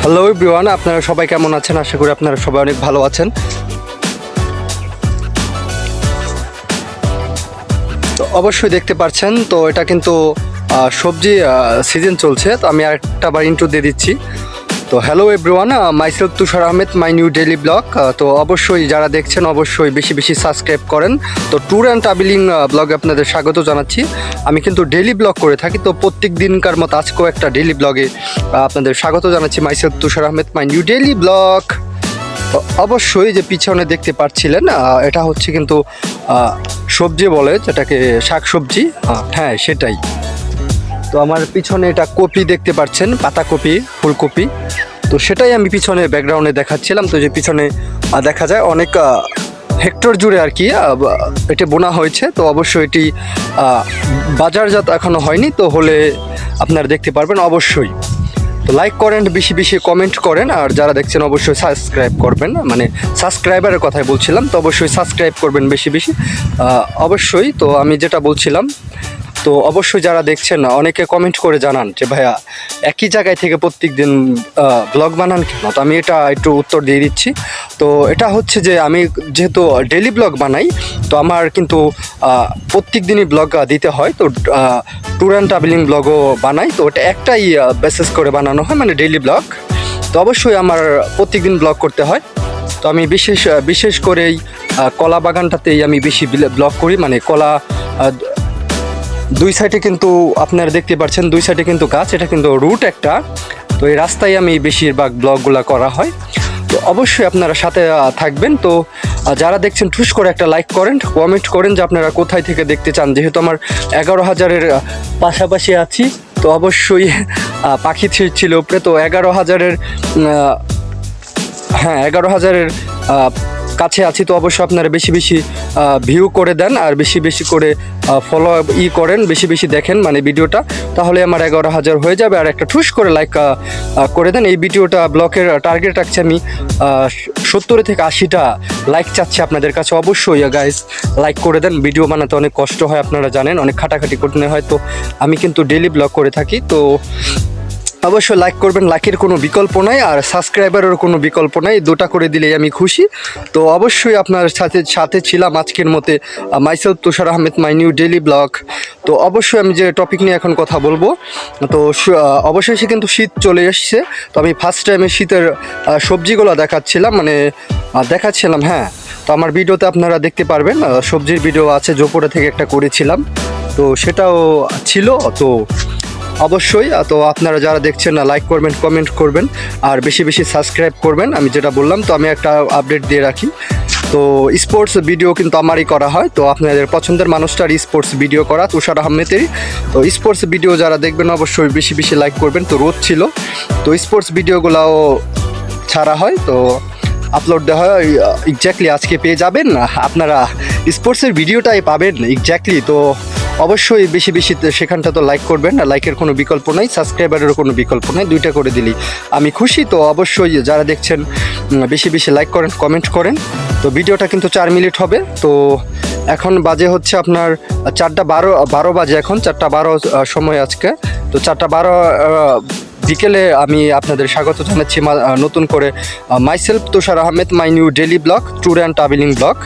Hello everyone, আপনারা সবাই কেমন আছেন? আশা করি আপনারা সবাই অনেক ভালো আছেন। তো অবশ্যই দেখতে পাচ্ছেন, তো এটা কিন্তু সবজি সিজন চলছে। তো আমি আরেকটা বার ইন্ট্রো দিয়ে দিচ্ছি। তো hello everyone, myself Tushar Ahmed, my new daily blog. তো অবশ্যই যারা দেখছেন অবশ্যই বেশি বেশি সাবস্ক্রাইব করেন। তো ট্যুর অ্যান্ড ট্রাভেলিং ব্লগে আপনাদের স্বাগত জানাচ্ছি। আমি কিন্তু ডেইলি ব্লগ করে থাকি, তো প্রত্যেক দিনকার মতো আজকেও একটা ডেইলি ব্লগে আপনাদের স্বাগত জানাচ্ছি। Myself Tushar Ahmed, my new daily blog. তো অবশ্যই যে পিছনে দেখতে পাচ্ছিলেন, এটা হচ্ছে কিন্তু সবজি বলে, যেটাকে শাক সবজি। হ্যাঁ, সেটাই। তো আমার পিছনে এটা কপি দেখতে পাচ্ছেন, পাতাকপি, ফুলকপি। তো সেটাই আমি পিছনে ব্যাকগ্রাউন্ডে দেখাচ্ছিলাম। তো যে পিছনে দেখা যায় অনেক হেক্টর জুড়ে আর কি এটি বোনা হয়েছে। তো অবশ্যই এটি বাজারজাত এখনও হয়নি, তো হলে আপনারা দেখতে পারবেন অবশ্যই। তো লাইক করেন, বেশি বেশি কমেন্ট করেন, আর যারা দেখছেন অবশ্যই সাবস্ক্রাইব করবেন। মানে সাবস্ক্রাইবারের কথাই বলছিলাম, তো অবশ্যই সাবস্ক্রাইব করবেন বেশি বেশি অবশ্যই। তো আমি যেটা বলছিলাম, তো অবশ্যই যারা দেখছেন অনেকে কমেন্ট করে জানান যে ভাইয়া একই জায়গায় থেকে প্রত্যেক দিন ব্লগ বানান কেন? তো আমি এটা একটু উত্তর দিয়ে দিচ্ছি। তো এটা হচ্ছে যে আমি যেহেতু ডেইলি ব্লগ বানাই, তো আমার কিন্তু প্রত্যেক দিনই ব্লগ দিতে হয়। তো ট্যুর অ্যান্ড ট্রাভেলিং ব্লগও বানাই, তো ওটা একটাই বেসিস করে বানানো হয়, মানে ডেইলি ব্লগ। তো অবশ্যই আমার প্রত্যেক দিন ব্লগ করতে হয়। তো আমি বিশেষ করে এই কলা বাগানটাতেই আমি বেশি ব্লগ করি। মানে কলা দুই সাইডে কিন্তু আপনারা দেখতে পাচ্ছেন, দুই সাইডে কিন্তু গাছ, এটা কিন্তু রুট একটা। তো এই রাস্তায় আমি বেশিরভাগ ব্লগগুলো করা হয়। তো অবশ্যই আপনারা সাথে থাকবেন। তো যারা দেখছেন টুস করে একটা লাইক করেন, কমেন্ট করেন যে আপনারা কোথায় থেকে দেখতে চান। যেহেতু আমার 11,000-এর পাশাপাশি আছি, তো অবশ্যই পাখি ছিল উপরে। তো 11,000-এর, হ্যাঁ 11,000-এর কাছে আছি। তো অবশ্যই আপনারা বেশি বেশি ভিউ করে দেন, আর বেশি বেশি করে ফলো করেন, বেশি বেশি দেখেন মানে ভিডিওটা, তাহলে আমার 11,000 হয়ে যাবে। আর একটা ঠুস করে লাইক করে দেন। এই ভিডিওটা ব্লকের টার্গেট রাখছে আমি 70 থেকে 80টা লাইক চাচ্ছি আপনাদের কাছে। অবশ্যই গাইস লাইক করে দেন। ভিডিও বানাতে অনেক কষ্ট হয়, আপনারা জানেন, অনেক খাটাখাটি করতে হয়। তো আমি কিন্তু ডেইলি ব্লগ করে থাকি। তো অবশ্যই লাইক করবেন, লাইকের কোনো বিকল্প নাই, আর সাবস্ক্রাইবারেরও কোনো বিকল্প নাই। দুটা করে দিলেই আমি খুশি। তো অবশ্যই আপনার সাথে ছিলাম আজকের মতে myself Tushar Ahmed, my new daily blog. তো অবশ্যই আমি যে টপিক নিয়ে এখন কথা বলবো, তো অবশ্যই সে কিন্তু শীত চলে এসছে। তো আমি ফার্স্ট টাইমে শীতের সবজিগুলো দেখাচ্ছিলাম। হ্যাঁ, তো আমার ভিডিওতে আপনারা দেখতে পারবেন, সবজির ভিডিও আছে, জোপড়া থেকে একটা করেছিলাম, তো সেটাও ছিল। তো অবশ্যই তো আপনারা যারা দেখছেন না, লাইক করবেন, কমেন্ট করবেন, আর বেশি বেশি সাবস্ক্রাইব করবেন। আমি যেটা বললাম, তো আমি একটা আপডেট দিয়ে রাখি। তো স্পোর্টস ভিডিও কিন্তু আমারই করা হয়। তো আপনাদের পছন্দের মানুষটার স্পোর্টস ভিডিও করা, তুষার আহমেদেরই। তো স্পোর্টস ভিডিও যারা দেখবেন অবশ্যই বেশি বেশি লাইক করবেন। তো রোদ ছিল, তো স্পোর্টস ভিডিওগুলাও ছাড়া হয়, তো আপলোড দেওয়া হয়। এক্স্যাক্টলি আজকে পেয়ে যাবেন আপনারা, স্পোর্টসের ভিডিওটাই পাবেন এক্স্যাক্টলি। তো অবশ্যই বেশি বেশি সেখানটা তো লাইক করবেন, আর লাইকের কোনো বিকল্প নাই, সাবস্ক্রাইবারেরও কোনো বিকল্প নেই, দুইটা করে দিলেই আমি খুশি। তো অবশ্যই যারা দেখছেন বেশি বেশি লাইক করেন, কমেন্ট করেন। তো ভিডিওটা কিন্তু 4 মিনিট হবে। তো এখন বাজে হচ্ছে আপনার 4:12 বাজে, এখন 4:12 সময় আজকে। তো 4:12 বিকেলে আমি আপনাদের স্বাগত জানাচ্ছি নতুন করে myself Tushar Ahmed, my new daily blog, tour and travelling blog.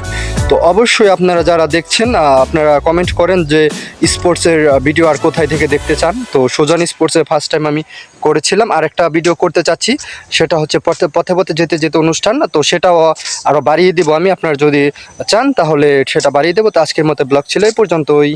তো অবশ্যই আপনারা যারা দেখছেন আপনারা কমেন্ট করেন যে স্পোর্টসের ভিডিও আর কোথায় থেকে দেখতে চান। তো সোজান স্পোর্টসের ফার্স্ট টাইম আমি করেছিলাম, আর একটা ভিডিও করতে চাচ্ছি, সেটা হচ্ছে পথে পথে যেতে যেতে অনুষ্ঠান। তো সেটাও আরও বাড়িয়ে দেবো আমি, আপনারা যদি চান তাহলে সেটা বাড়িয়ে দেবো। তো আজকের মতো ব্লগ ছিল এই পর্যন্তই।